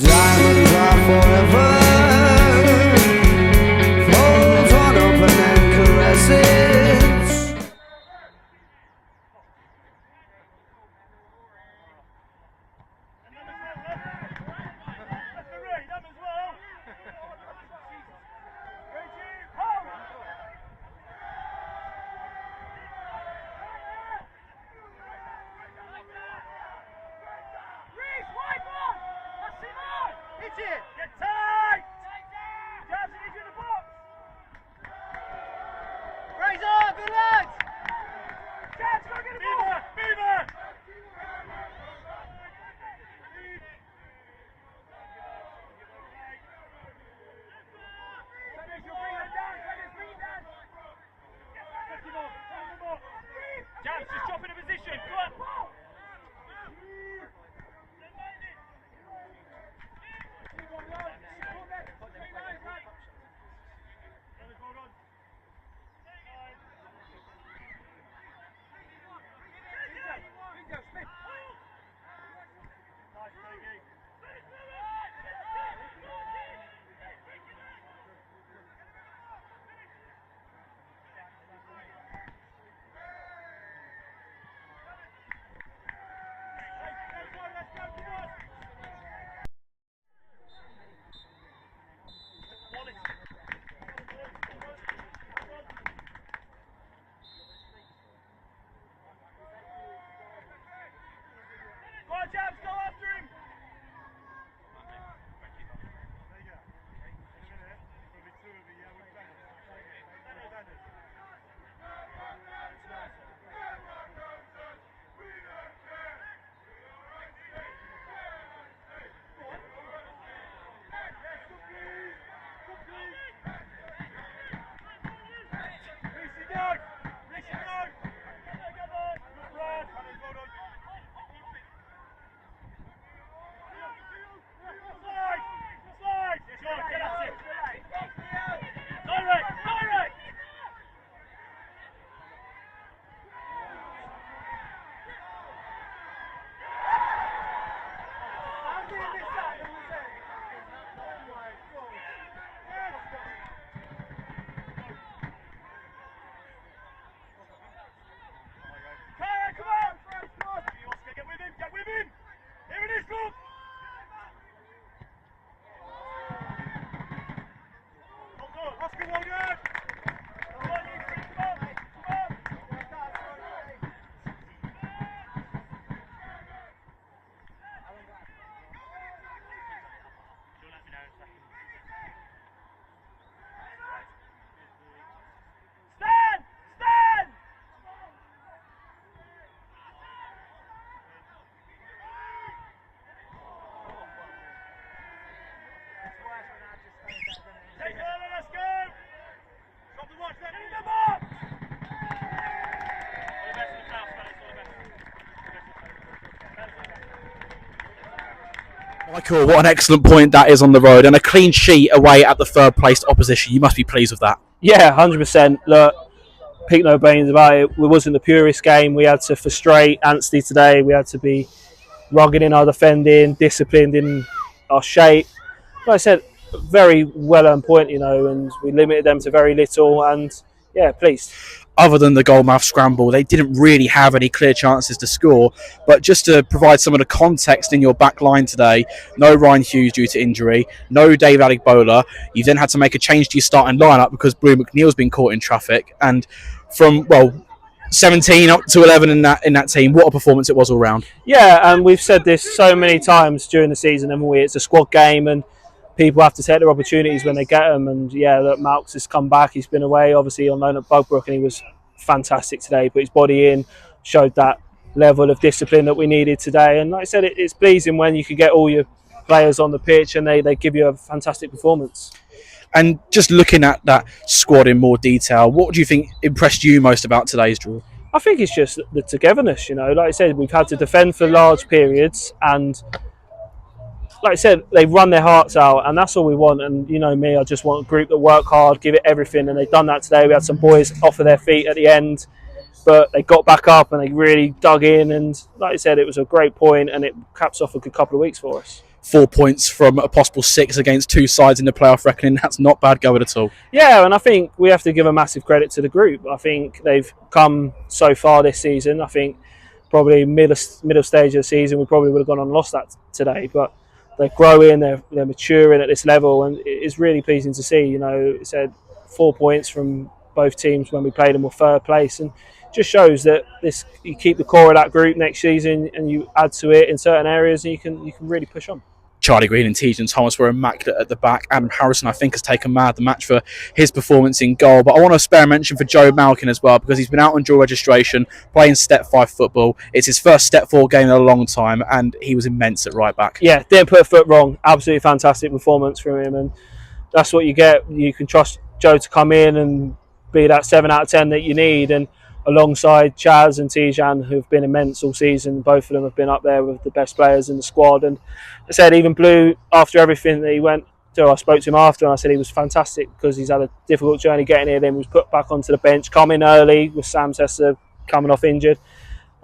Diamonds are forever. Flows on open and caresses. Get tight! Jabs in the box! Razor, good lads! Jabs, go get the ball! Beaver! Jabs, just drop in a position, go on! Jabs, go after him! There you go. In a minute, there'll be two of you, yeah, with banners. Michael, what an excellent point that is on the road, and a clean sheet away at the third placed opposition. You must be pleased with that. Yeah, 100%. Look, pick no brains about it. It wasn't the purest game. We had to frustrate Anstey today. We had to be rugged in our defending, disciplined in our shape. Like I said, very well earned point, and we limited them to very little. And yeah, pleased. Other than the goalmouth scramble, they didn't really have any clear chances to score. But just to provide some of the context in your back line today, no Ryan Hughes due to injury, no Dave Adegbola. You then had to make a change to your starting lineup because Blue McNeil's been caught in traffic. And from 17 up to 11 in that team, what a performance it was all round. Yeah, and we've said this so many times during the season, haven't we? It's a squad game, and people have to take their opportunities when they get them. And yeah, look, Malks has come back. He's been away, obviously, on loan at Bugbrook, and he was fantastic today. Put his body in, showed that level of discipline that we needed today. And like I said, it's pleasing when you can get all your players on the pitch and they give you a fantastic performance. And just looking at that squad in more detail, what do you think impressed you most about today's draw? I think it's just the togetherness, Like I said, we've had to defend for large periods, and like I said, they've run their hearts out, and that's all we want. And me, I just want a group that work hard, give it everything, and they've done that today. We had some boys off of their feet at the end, but they got back up and they really dug in. And like I said, it was a great point, and it caps off a good couple of weeks for us. 4 points from a possible 6 against 2 sides in the playoff reckoning. That's not bad going at all. Yeah, and I think we have to give a massive credit to the group. I think they've come so far this season. I think probably middle stage of the season we probably would have gone on and lost that today, but they're growing, they're maturing at this level, and it's really pleasing to see. You know, it said 4 points from both teams when we played them were third place, and just shows that you keep the core of that group next season and you add to it in certain areas, and you can really push on. Charlie Green and Tejan Thomas were immaculate at the back. Adam Harrison, I think, has taken man of the match for his performance in goal. But I want to spare a mention for Joe Malkin as well, because he's been out on dual registration, playing Step 5 football. It's his first Step 4 game in a long time, and he was immense at right back. Yeah, didn't put a foot wrong. Absolutely fantastic performance from him, and that's what you get. You can trust Joe to come in and be that 7 out of 10 that you need, and alongside Chaz and Tijan, who've been immense all season. Both of them have been up there with the best players in the squad. And I said, even Blue, after everything that he went through, I spoke to him after and I said he was fantastic because he's had a difficult journey getting here. Then he was put back onto the bench, coming early with Sam Tester coming off injured.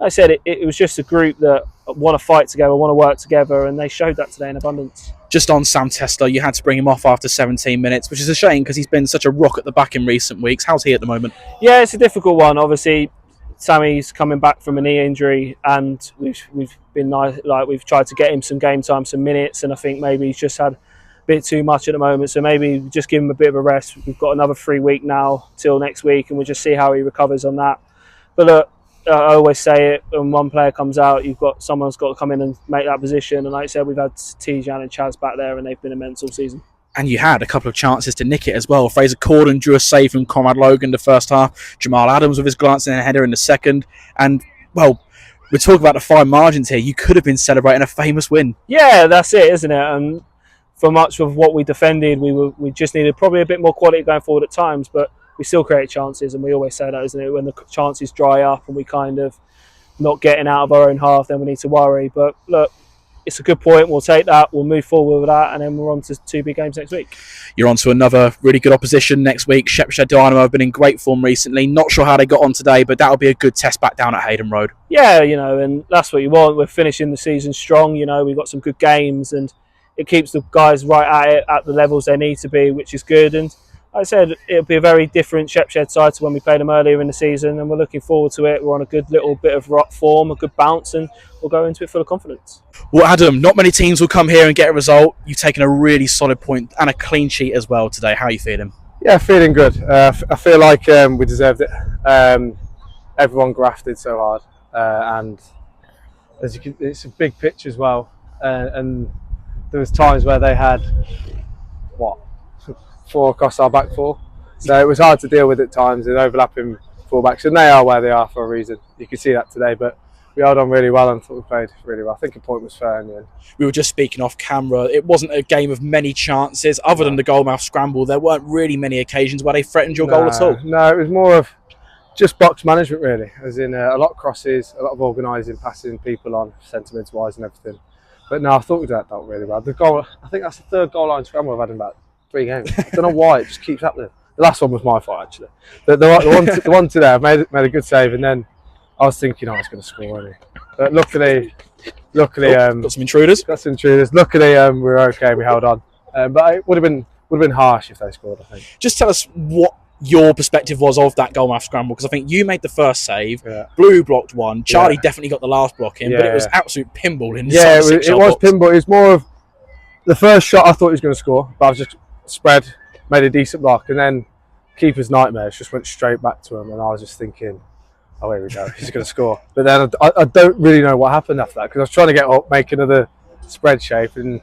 I said it was just a group that want to fight together, want to work together, and they showed that today in abundance. Just on Sam Tester, you had to bring him off after 17 minutes, which is a shame because he's been such a rock at the back in recent weeks. How's he at the moment? Yeah, it's a difficult one. Obviously, Sammy's coming back from a knee injury, and we've been nice, like we've tried to get him some game time, some minutes, and I think maybe he's just had a bit too much at the moment. So maybe just give him a bit of a rest. We've got another 3 week now till next week, and we'll just see how he recovers on that. But look, I always say it, when one player comes out, someone's got to come in and make that position. And like I said, we've had Tijan and Chaz back there, and they've been immense all season. And you had a couple of chances to nick it as well. Fraser Corden drew a save from Conrad Logan the first half. Jamal Adams with his glancing header in the second. And, well, we're talking about the fine margins here. You could have been celebrating a famous win. Yeah, that's it, isn't it? And for much of what we defended, we just needed probably a bit more quality going forward at times, but we still create chances, and we always say that, isn't it? When the chances dry up and we kind of not getting out of our own half, then we need to worry. But look, it's a good point. We'll take that. We'll move forward with that, and then we're on to 2 big games next week. You're on to another really good opposition next week. Shepshed Dynamo have been in great form recently. Not sure how they got on today, but that'll be a good test back down at Hayden Road. Yeah, you know, and that's what you want. We're finishing the season strong. You know, we've got some good games, and it keeps the guys right at it, at the levels they need to be, which is good. And like I said, it'll be a very different Shepshed side to when we played them earlier in the season, and we're looking forward to it. We're on a good little bit of rock form, a good bounce, and we'll go into it full of confidence. Well, Adam, not many teams will come here and get a result. You've taken a really solid point and a clean sheet as well today. How are you feeling? Yeah, feeling good. I feel like we deserved it. Everyone grafted so hard, and as you can, it's a big pitch as well. And there was times where they had 4 across our back 4, so it was hard to deal with at times. And overlapping fullbacks, and they are where they are for a reason. You can see that today, but we held on really well and thought we played really well. I think a point was fair in the end. We were just speaking off camera. It wasn't a game of many chances. Other than the goalmouth scramble, there weren't really many occasions where they threatened your goal at all. No, it was more of just box management, really. As in a lot of crosses, a lot of organising, passing people on, sentiments-wise and everything. But no, I thought we did that really well. The goal, I think that's the 3rd goal line scramble I've had in about 3 games. I don't know why, it just keeps happening. The last one was my fault, actually. The one today, I made a good save, and then I was thinking I was going to score already. But luckily, got some intruders. Luckily, we were okay. We held on. But it would have been harsh if they scored, I think. Just tell us what your perspective was of that goalmouth scramble, because I think you made the first save. Yeah. Blue blocked one. Charlie definitely got the last block in, but it was absolute pinball in the it was box. pinball. It was more of the first shot I thought he was going to score, but I was just spread, made a decent block, and then keeper's nightmares just went straight back to him, and I was just thinking, oh, here we go, he's going to score. But then I don't really know what happened after that, because I was trying to get up, make another spread shape, and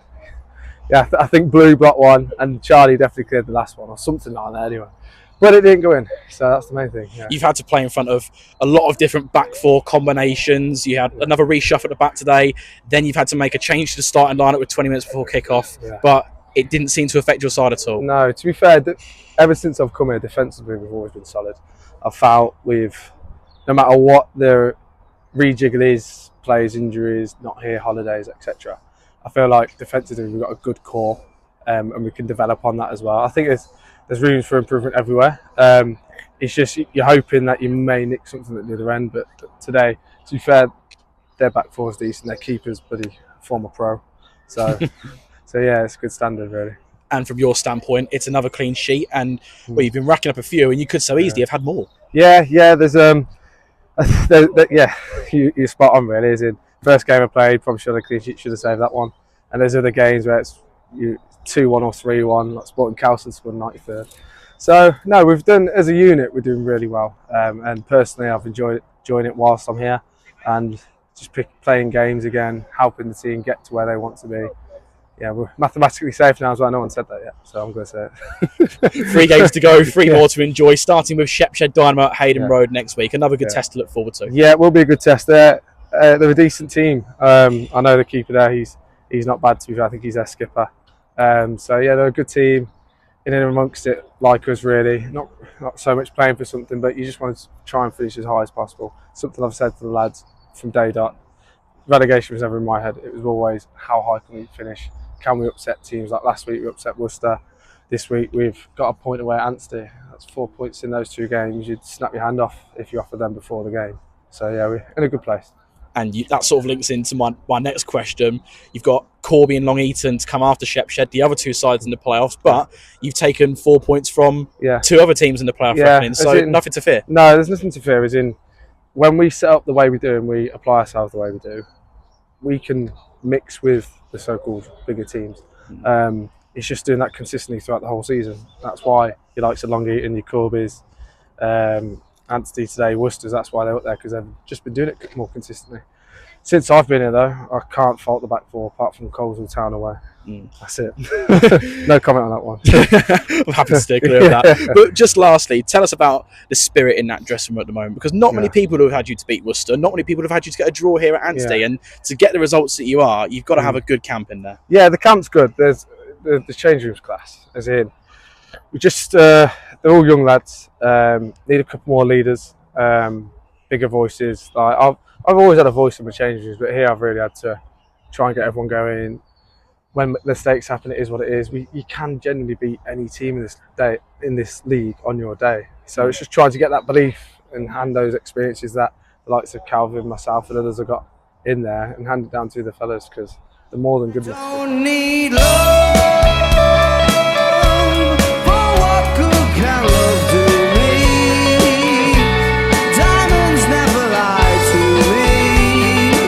yeah, I think Blue blocked one, and Charlie definitely cleared the last one, or something like that anyway. But it didn't go in, so that's the main thing. Yeah. You've had to play in front of a lot of different back 4 combinations. You had another reshuffle at the back today. Then you've had to make a change to the starting lineup with 20 minutes before kick-off. Yeah. But it didn't seem to affect your side at all. No, to be fair, ever since I've come here, defensively we've always been solid. I've felt no matter what the rejiggle is, players, injuries, not here, holidays, etc. I feel like defensively we've got a good core, and we can develop on that as well. I think there's room for improvement everywhere. It's just you're hoping that you may nick something at the other end, but today, to be fair, their back 4 is decent. Their keeper's bloody former pro, So, so yeah, it's a good standard, really. And from your standpoint, it's another clean sheet. And well, you've been racking up a few, and you could so easily have had more. Yeah. There's yeah, you're spot on, really. As in, first game I played, probably should have clean sheet, should have saved that one. And there's other games where it's 2-1 or 3-1, like Sporting Calston scored 93rd. So no, we've done as a unit, we're doing really well. And personally, I've enjoyed it whilst I'm here, and just playing games again, helping the team get to where they want to be. Yeah, we're mathematically safe now as well. No one said that yet, so I'm going to say it. 3 games to go, 3 more to enjoy, starting with Shepshed Dynamo at Hayden Road next week. Another good test to look forward to. Yeah, it will be a good test. They're a decent team. I know the keeper there, he's not bad to be fair. I think he's their skipper. So yeah, they're a good team. In and amongst it, like us really. Not so much playing for something, but you just want to try and finish as high as possible. Something I've said to the lads from day dot. Relegation was never in my head. It was always, how high can we finish? Can we upset teams? Like last week we upset Worcester. This week we've got a point away at Anstey. That's 4 points in those 2 games. You'd snap your hand off if you offered them before the game. So yeah, we're in a good place. And that sort of links into my next question. You've got Corby and Long Eaton to come after Shepshed, the other 2 sides in the playoffs, but you've taken 4 points from 2 other teams in the playoff reckoning, so nothing to fear. No, there's nothing to fear. As in, when we set up the way we do and we apply ourselves the way we do, we can mix with the so-called bigger teams. It's just doing that consistently throughout the whole season. That's why you like Long Eaton, your Corbys, Anstey today, Worcesters, that's why they're up there, because they've just been doing it more consistently. Since I've been here though, I can't fault the back 4 apart from Coleshill Town away. That's it. No comment on that one. I'm happy to stay clear of that. But just lastly, tell us about the spirit in that dressing room at the moment, because not many people have had you to beat Worcester, not many people have had you to get a draw here at Anstey, and to get the results that you are, you've got to have a good camp in there. Yeah, the camp's good. There's the change room's class, as in we just they're all young lads. Need a couple more leaders, bigger voices. Like I've always had a voice in my change rooms, but here I've really had to try and get everyone going. When mistakes happen, it is what it is. You can genuinely beat any team in this league on your day. So it's just trying to get that belief and hand those experiences that the likes of Calvin, myself, and others have got in there, and hand it down to the fellas, because they're more than good enough. Don't need love.